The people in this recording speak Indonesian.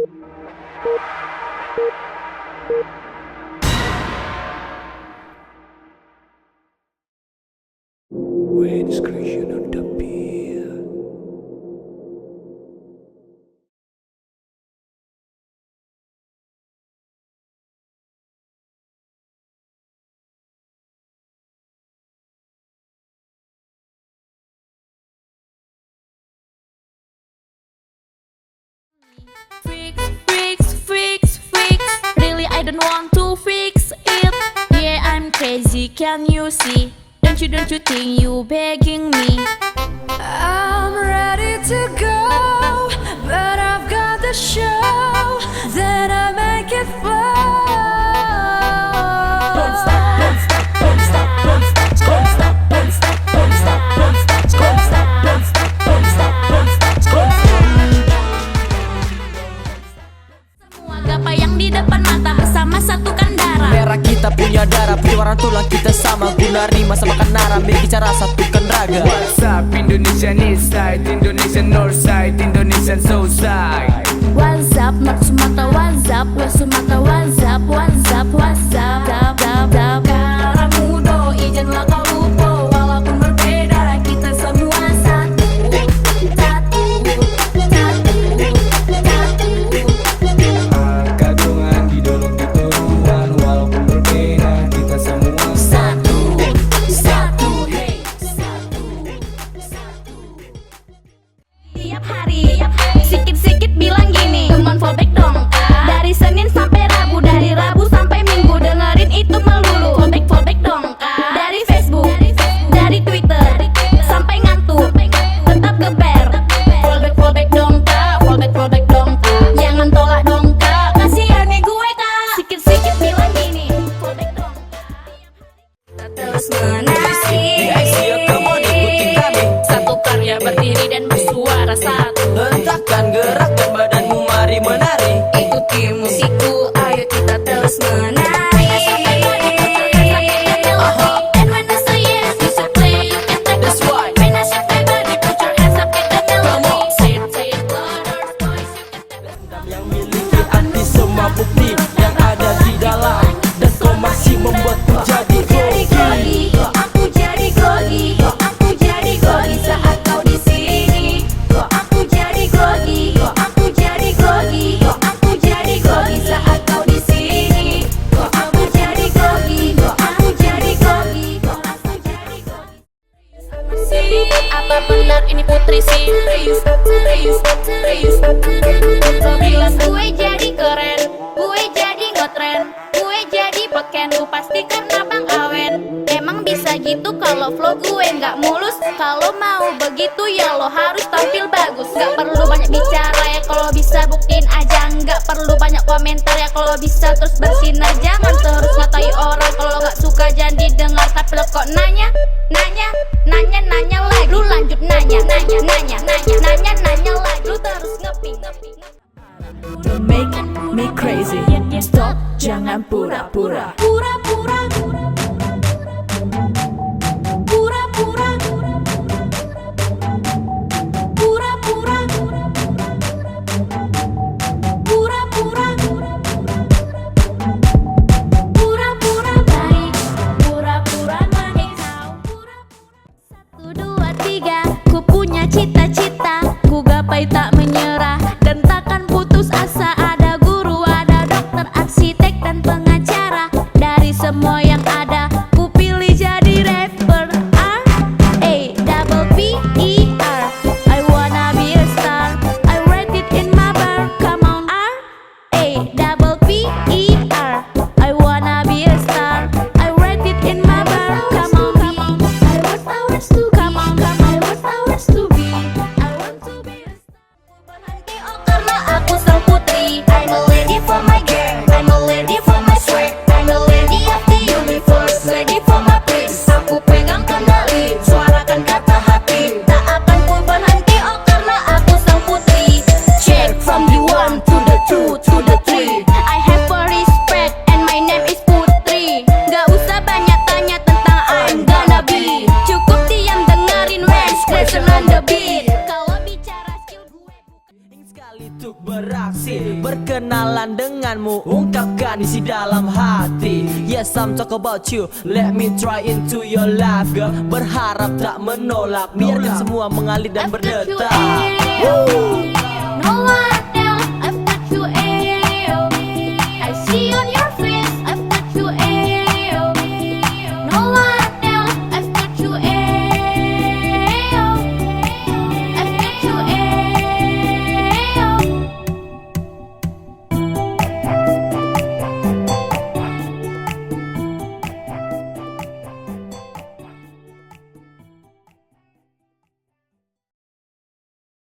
When discretion on the pill. Fix. Really, I don't want to fix it. Yeah, I'm crazy, can you see? Don't you think you begging me? I'm ready to go, but I've got the show. Then I make it flow. Don't stop, don't stop, don't stop, don't stop, don't stop, don't stop, don't stop, don't stop, don't stop, don't stop, don't stop, don't stop, don't stop. Semua gapai yang di depan mata bersama satukan darah. Merah kita punya darah, perjuangan tulang kita sama. Guna rima sama kanara, bicara satukan raga. What's up, Indonesian East Side, Indonesian North Side, Indonesian South Side. What's up, North Sumatra, what's up, West Sumatra, what's up, what's up, what's up, Karamu doi, janganlah kau lupa, walaupun berbeda, kita semua satu. Kagungan didolong dituruan, walaupun berbeda, kita semua Satu, hey, satu. Tiap hari, sikit-sikit bilang gini, teman fallback dong. Dari Senin sampai Rabu, dari Rabu sampai Minggu, dengerin itu melulu. Fallback dong. Dari Facebook, dari Twitter, sampai ngantuk, tetap geber. Fallback dong, fallback dong. Jangan tolak dong, kasihan nih gue, Kak. Sikit-sikit bilang gini, fallback dong. Terus menari, Ayo kamu ikuti kami, satu karya berdiri dan bersuara satu. hentakkan gerakkan badanmu, mari menari. Ikuti musikku, ayo kita terus menari. And when I say yes, you should play, you can take That's the why. beat. When I say play, baby, put your hands up, get the melody. Say it louder, boys, you can take the Yang miliki arti semua bukti yang ada di dalam, dan kau masih membuatku jadi grogi. Aku jadi grogi, aku jadi grogi saat kau di sini. Aku jadi grogi, aku jadi grogi, aku jadi grogi saat kau di sini. Aku jadi grogi, aku jadi grogi, aku jadi grogi. Apa benar ini putri serius? Kau bilang gue jadi keren, gue jadi ngetren, gue jadi beken, lu pasti karena Bang Awen. Emang bisa gitu kalau flow gue nggak mulus. Kalau mau begitu ya lo harus tampil bagus. Nggak perlu banyak bicara ya, kalau bisa buktiin aja. Nggak perlu banyak komentar ya, kalau bisa terus bersinar. Jangan terus ngatai orang, kalau nggak suka jangan didengar. Tapi lo kok nanya lagi. Lu lanjut nanya lagi. Lu terus ngepi. Don't make me crazy. Stop, jangan pura-pura. Pura-pura. Baik, pura-pura manis. 1, 2, 3, ku punya cita-cita, ku gapai tak menyerah dan takkan putus asa. Ada guru, ada dokter, arsitek dan pengacara. Dari semua yang ada, ku pilih jadi rapper. R-A-P-P-E-R. I wanna be a star, I write it in my bar. Come on, R-A-P-P-E-R. I wanna be a star, I write it in my bar. Come on, I want ours to come on, I want ours to be. I want to be a star. Berhenti oh karena aku sang putri, Berkenalan denganmu, ungkapkan isi dalam hati. Yes, I'm talk about you, let me try into your life girl. Berharap tak menolak, biarkan semua mengalir dan berdetak. No one